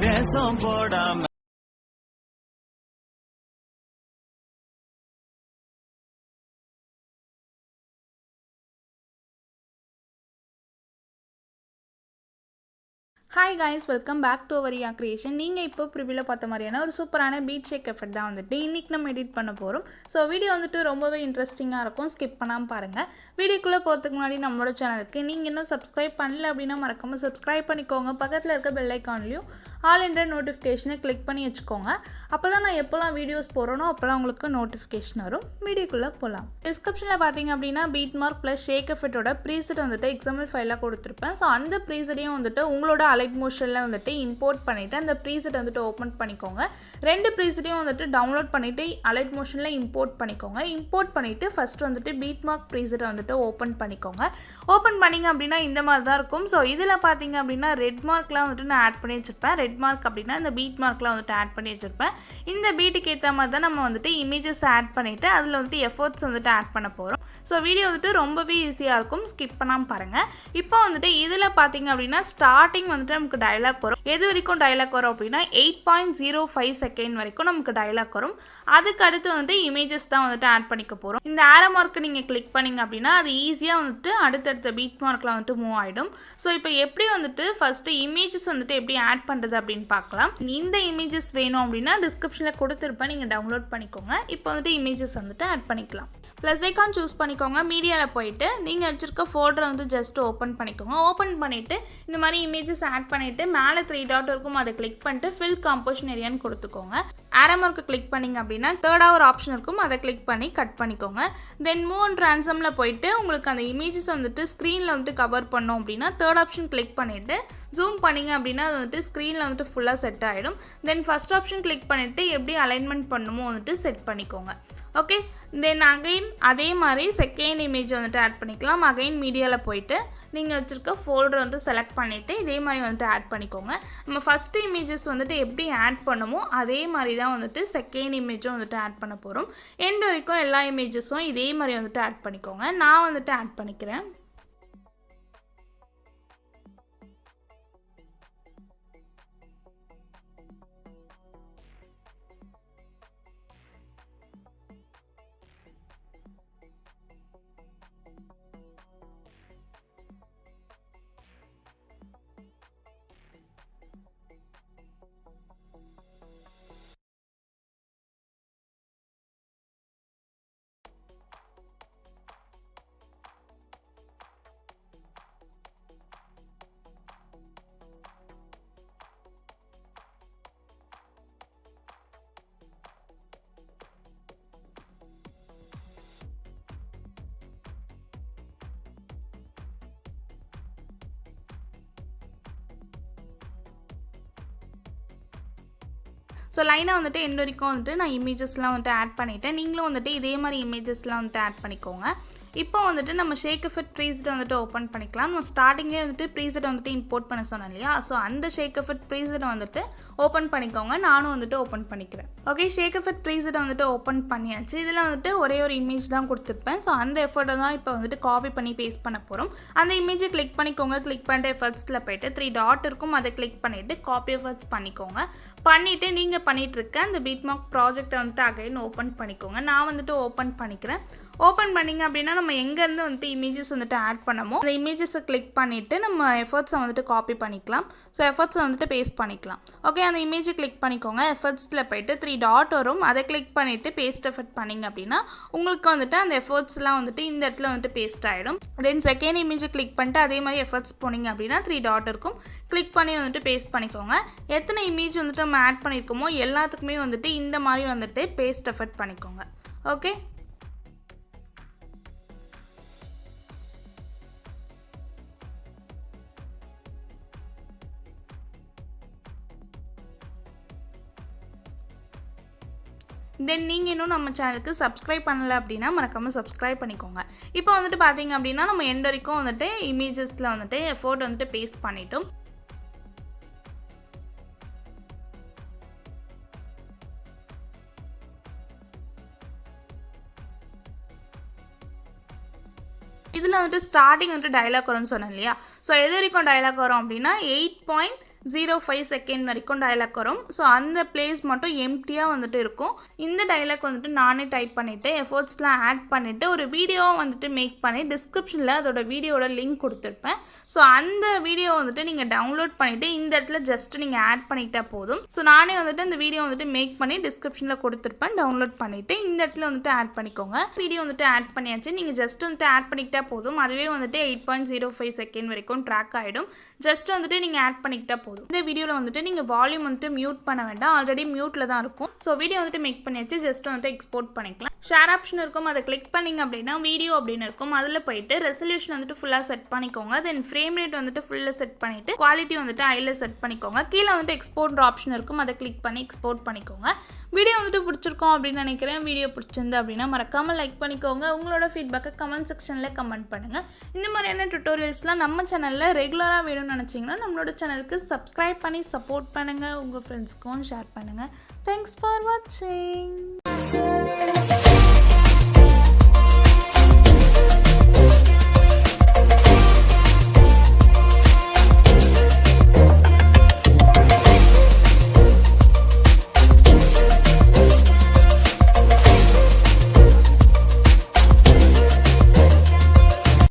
வேஷம் போடாம hi guys, welcome back to our Riya creation. நீங்கள் இப்போ ப்ரிவியூவில் பார்த்த மாதிரியான ஒரு சூப்பரான பீட் ஷேக் எஃபெக்ட் தான் வந்துட்டு இன்றைக்கி நம்ம எடிட் பண்ண போகிறோம். ஸோ வீடியோ வந்துட்டு ரொம்பவே இன்ட்ரெஸ்டிங்காக இருக்கும், ஸ்கிப் பண்ணாமல் பாருங்கள். வீடியோக்குள்ளே போகிறதுக்கு முன்னாடி நம்மளோட சேனலுக்கு நீங்கள் இன்னும் சப்ஸ்கிரைப் பண்ணல அப்படின்னா மறக்காமல் சப்ஸ்கிரைப் பண்ணிக்கோங்க. பக்கத்தில் இருக்க பெல் ஐக்கான்லையும் ஆல் என்ற நோட்டிஃபிகேஷனை கிளிக் பண்ணி வச்சுக்கோங்க. அப்போ தான் நான் எப்போல்லாம் வீடியோஸ் போகிறேனோ அப்போல்லாம் உங்களுக்கு நோட்டிஃபிகேஷன் வரும். வீடியோக்குள்ளே போகலாம். டிஸ்கிரிப்ஷனில் பார்த்தீங்க அப்படின்னா பீட் மார்க் ப்ளஸ் ஷேக் எஃபெக்ட்டோட ப்ரீசெட் வந்துட்டு எக்ஸாம்பிள் ஃபைலாக கொடுத்துருப்பேன். ஸோ அந்த ப்ரீசெட்டையும் வந்துட்டு உங்களோட alight motionல வந்துட்டு இம்போர்ட் பண்ணிவிட்டு அந்த ப்ரீசெட் வந்துட்டு ஓப்பன் பண்ணிக்கோங்க. ரெண்டு ப்ரீசெட்டையும் வந்துட்டு டவுன்லோட் பண்ணிவிட்டு alight motionல இம்போர்ட் பண்ணிக்கோங்க. இம்போர்ட் பண்ணிவிட்டு ஃபஸ்ட்டு வந்துட்டு பீட் மார்க் ப்ரீசெட்டை வந்துட்டு ஓப்பன் பண்ணிக்கோங்க. ஓப்பன் பண்ணிங்க அப்படின்னா இந்த மாதிரி தான் இருக்கும். ஸோ இதில் பார்த்தீங்க அப்படின்னா ரெட் மார்க்லாம் வந்துட்டு நான் ஆட் பண்ணி வச்சுருப்பேன். ரெட் மார்க் அப்படின்னா இந்த பீட் மார்க்லாம் வந்துட்டு ஆட் பண்ணி வச்சுருப்பேன். இந்த பீட்டுக்கு ஏற்ற மாதிரி தான் நம்ம வந்துட்டு இமேஜஸ் ஆட் பண்ணிவிட்டு அதில் வந்துட்டு எஃபர்ட்ஸ் வந்துட்டு ஆட் பண்ண போகிறோம். ஸோ வீடியோ வந்துட்டு ரொம்பவே ஈஸியாக இருக்கும், ஸ்கிப் பண்ணாமல் பாருங்கள். இப்போ வந்துட்டு இதில் பார்த்தீங்க அப்படின்னா ஸ்டார்டிங் வந்துட்டு நமக்கு டயலாக் வரும். எது வரைக்கும் டயலாக் வரும் அப்படின்னா 8.05 செகண்ட் வரைக்கும் நமக்கு டயலாக் வரும். அதுக்கு அடுத்து வந்துட்டு இமேஜஸ் தான் வந்துட்டு ஆட் பண்ணிக்க போகிறோம். இந்த ஆரோ மார்க்கு நீங்கள் கிளிக் பண்ணிங்க அப்படின்னா அது ஈஸியாக வந்துட்டு அடுத்தடுத்த பீட் மார்க்கில் வந்துட்டு மூவ் ஆகிடும். ஸோ இப்போ எப்படி வந்துட்டு ஃபஸ்ட்டு இமேஜஸ் வந்துட்டு எப்படி ஆட் பண்ணுறது அப்படின்னு பார்க்கலாம். இந்த இமேஜஸ் வேணும் அப்படின்னா டிஸ்கிரிப்ஷனில் கொடுத்துருப்பேன், நீங்கள் டவுன்லோட் பண்ணிக்கோங்க. இப்போ வந்துட்டு இமேஜஸ் வந்துட்டு ஆட் பண்ணிக்கலாம். ப்ளஸ் ஐக்கான் சூஸ் பண்ணிக்கோங்க. மீடியாவில் போயிட்டு நீங்கள் வச்சுருக்க ஃபோல்டரை வந்து ஜஸ்ட் ஓப்பன் பண்ணிக்கோங்க. ஓப்பன் பண்ணிவிட்டு இந்த மாதிரி இமேஜஸ் ஆட் பண்ணிவிட்டு மேலே 3 டாட் இருக்கும், அதை கிளிக் பண்ணிட்டு ஃபில் காம்போசிஷன் ஏரியான்னு கொடுத்துக்கோங்க. ஆரோ மார்க்கு கிளிக் பண்ணிங்க அப்படின்னா தேர்டாக ஒரு ஆப்ஷன் இருக்கும், அதை கிளிக் பண்ணி கட் பண்ணிக்கோங்க. தென் மூவ் அண்ட் ட்ரான்ஸ்ஃபார்மில் போயிட்டு உங்களுக்கு அந்த இமேஜஸ் வந்துட்டு ஸ்க்ரீனில் வந்துட்டு கவர் பண்ணோம் அப்படின்னா தேர்ட் ஆப்ஷன் கிளிக் பண்ணிவிட்டு ஜூம் பண்ணிங்க அப்படின்னா அது வந்துட்டு ஸ்க்ரீனில் வந்துட்டு ஃபுல்லாக செட் ஆகிடும். தென் ஃபஸ்ட் ஆப்ஷன் கிளிக் பண்ணிவிட்டு எப்படி அலைன்மெண்ட் பண்ணணுமோ வந்துட்டு செட் பண்ணிக்கோங்க. ஓகே, தென் அகைன் அதே மாதிரி செகண்ட் இமேஜ் வந்துட்டு ஆட் பண்ணிக்கலாம். அகைன் மீடியாவில் போயிட்டு நீங்கள் வச்சுருக்க ஃபோல்டர் வந்து செலக்ட் பண்ணிவிட்டு இதே மாதிரி வந்துட்டு ஆட் பண்ணிக்கோங்க. நம்ம ஃபஸ்ட்டு இமேஜஸ் வந்துட்டு எப்படி ஆட் பண்ணுமோ அதே மாதிரி தான் வந்துட்டு செகண்ட் இமேஜும் வந்துட்டு ஆட் பண்ண போகிறோம். எண்ட் வரைக்கும் எல்லா இமேஜஸும் இதே மாதிரி வந்துட்டு ஆட் பண்ணிக்கோங்க. நான் வந்துட்டு ஆட் பண்ணிக்கிறேன். ஸோ லைனாக வந்துட்டு எண்ட் வரைக்கும் வந்துட்டு நான் இமேஜஸ்லாம் வந்துட்டு ஆட் பண்ணிவிட்டேன். நீங்களும் வந்துட்டு இதே மாதிரி இமேஜஸ்லாம் வந்துட்டு ஆட் பண்ணிக்கோங்க. இப்போ வந்துட்டு நம்ம ஷேக் எஃபெக்ட் ப்ரீசெட் வந்துட்டு ஓப்பன் பண்ணிக்கலாம். நம்ம ஸ்டார்டிங்லேயே வந்துட்டு ப்ரீசெட் வந்துட்டு இம்போர்ட் பண்ண சொன்னேன் இல்லையா? ஸோ அந்த ஷேக் எஃபெக்ட் ப்ரீசெட் வந்துட்டு ஓப்பன் பண்ணிக்கோங்க. நானும் வந்துட்டு ஓப்பன் பண்ணிக்கிறேன். ஓகே, ஷேக் எஃபெக்ட் ப்ரீசெட் வந்துட்டு ஓப்பன் பண்ணியாச்சு. இதில் வந்துட்டு ஒரே ஒரு இமேஜ் தான் கொடுத்துருப்பேன். ஸோ அந்த எஃபர்ட்டை தான் இப்போ வந்துட்டு காப்பி பண்ணி பேஸ்ட் பண்ண போகிறோம். அந்த இமேஜை கிளிக் பண்ணிக்கோங்க. கிளிக் பண்ணிட்டு எஃபர்ட்ஸில் போய்ட்டு 3 டாட் இருக்கும், அதை கிளிக் பண்ணிவிட்டு காப்பி எஃபர்ட்ஸ் பண்ணிக்கோங்க. பண்ணிவிட்டு நீங்கள் பண்ணிகிட்ருக்க அந்த பீட் மார்க் ப்ராஜெக்டை வந்துட்டு அகைன் ஓப்பன் பண்ணிக்கோங்க. நான் வந்துட்டு ஓப்பன் பண்ணிக்கிறேன். ஓப்பன் பண்ணிங்க அப்படின்னா நம்ம எங்கேருந்து வந்துட்டு இமேஜஸ் வந்துட்டு ஆட் பண்ணமோ அந்த இமேஜஸை கிளிக் பண்ணிவிட்டு நம்ம எஃபர்ட்ஸை வந்துட்டு காப்பி பண்ணிக்கலாம். ஸோ எஃபர்ட்ஸை வந்துட்டு பேஸ்ட் பண்ணிக்கலாம். ஓகே, அந்த இமேஜை கிளிக் பண்ணிக்கோங்க. எஃபர்ட்ஸில் போய்ட்டு 3 டாட் வரும், அதை கிளிக் பண்ணிவிட்டு பேஸ்ட் எஃபர்ட் பண்ணிங்க அப்படின்னா உங்களுக்கு வந்துட்டு அந்த எஃபர்ட்ஸ்லாம் வந்துட்டு இந்த இடத்துல வந்துட்டு பேஸ்ட் ஆகிடும். தென் செகண்ட் இமேஜை கிளிக் பண்ணிட்டு அதே மாதிரி எஃபர்ட்ஸ் போனீங்க அப்படின்னா 3 டாட் இருக்கும், கிளிக் பண்ணி வந்துட்டு பேஸ்ட் பண்ணிக்கோங்க. எத்தனை இமேஜ் வந்துட்டு நம்ம ஆட் பண்ணியிருக்கோமோ எல்லாத்துக்குமே வந்துட்டு இந்த மாதிரி வந்துட்டு பேஸ்ட் எஃபர்ட் பண்ணிக்கோங்க. ஓகே, தென் நீங்கள் இன்னும் நம்ம சேனலுக்கு சப்ஸ்கிரைப் பண்ணலை அப்படின்னா மறக்காமல் சப்ஸ்கிரைப் பண்ணிக்கோங்க. இப்போ வந்துட்டு பார்த்தீங்க அப்படின்னா நம்ம எண்ட் வரைக்கும் வந்துட்டு இமேஜஸில் வந்துட்டு ஃபோட்டோ வந்துட்டு பேஸ்ட் பண்ணிட்டோம். இதில் வந்துட்டு ஸ்டார்டிங் வந்துட்டு டைலாக் வரும்னு சொன்னேன் இல்லையா? ஸோ எது வரைக்கும் டைலாக் வரும் அப்படின்னா 8.05 0.05 செகண்ட் வரைக்கும் டயலாக் வரும். ஸோ அந்த பிளேஸ் மட்டும் எம்டியாக வந்துட்டு இருக்கும். இந்த டயலாக் வந்துட்டு நானே டைப் பண்ணிவிட்டு எஃபர்ட்ஸ்லாம் ஆட் பண்ணிவிட்டு ஒரு வீடியோவை வந்துட்டு மேக் பண்ணி டிஸ்கிரிப்ஷனில் அதோட வீடியோட லிங்க் கொடுத்துருப்பேன். ஸோ அந்த வீடியோ வந்துட்டு நீங்கள் டவுன்லோட் பண்ணிவிட்டு இந்த இடத்துல ஜஸ்ட் நீங்கள் ஆட் பண்ணிக்கிட்டால் போதும். ஸோ நானே வந்துட்டு இந்த வீடியோ வந்துட்டு மேக் பண்ணி டிஸ்கிரிப்ஷனில் கொடுத்துருப்பேன். டவுன்லோட் பண்ணிவிட்டு இந்த இடத்துல வந்துட்டு ஆட் பண்ணிக்கோங்க. வீடியோ வந்துட்டு ஆட் பண்ணியாச்சு. நீங்கள் ஜஸ்ட் வந்துட்டு ஆட் பண்ணிக்கிட்டால் போதும். அதுவே வந்துட்டு 8.05 செகண்ட் வரைக்கும் ட்ராக் ஆகிடும். ஜஸ்ட் வந்துட்டு நீங்கள் ஆட் பண்ணிக்கிட்டால் போதும். இந்த வீடியோவில் வந்துட்டு நீங்கள் வால்யூம் வந்துட்டு மியூட் பண்ண வேண்டாம். ஆல்ரெடி மியூட்டில் தான் இருக்கும். ஸோ வீடியோ வந்துட்டு மேக் பண்ணியாச்சு. ஜஸ்ட் வந்துட்டு எக்ஸ்போர்ட் பண்ணிக்கலாம். ஷேர் ஆப்ஷன் இருக்கும். அதை கிளிக் பண்ணிங்க அப்படின்னா வீடியோ அப்படின்னு இருக்கும். அதில் போயிட்டு ரெசல்யூஷன் வந்துட்டு ஃபுல்லாக செட் பண்ணிக்கோங்க. தென் ஃப்ரேம் ரேட் வந்துட்டு ஃபுல்லாக செட் பண்ணிவிட்டு குவாலிட்டி வந்துட்டு ஹையில் செட் பண்ணிக்கோங்க. கீழே வந்துட்டு எக்ஸ்போர்ட் ஆப்ஷன் இருக்கும். அதை கிளிக் பண்ணி எக்ஸ்போர்ட் பண்ணிக்கோங்க. வீடியோ வந்துட்டு பிடிச்சிருக்கோம் அப்படின்னு நினைக்கிறேன். வீடியோ பிடிச்சிருந்து அப்படின்னா மறக்காமல் லைக் பண்ணிக்கோங்க. உங்களோட ஃபீட்பேக்கை கமெண்ட் செக்ஷனில் கமெண்ட் பண்ணுங்கள். இந்த மாதிரியான டுட்டோரியல்ஸ்லாம் நம்ம சேனலில் ரெகுலராக வேணும்னு நினச்சிங்கன்னா நம்மளோட சேனலுக்கு சப்ஸ்கிரைப் பண்ணி சப்போர்ட் பண்ணுங்கள். உங்கள் ஃப்ரெண்ட்ஸ்க்கும் ஷேர் பண்ணுங்கள். தேங்க்ஸ் ஃபார் வாட்சிங்.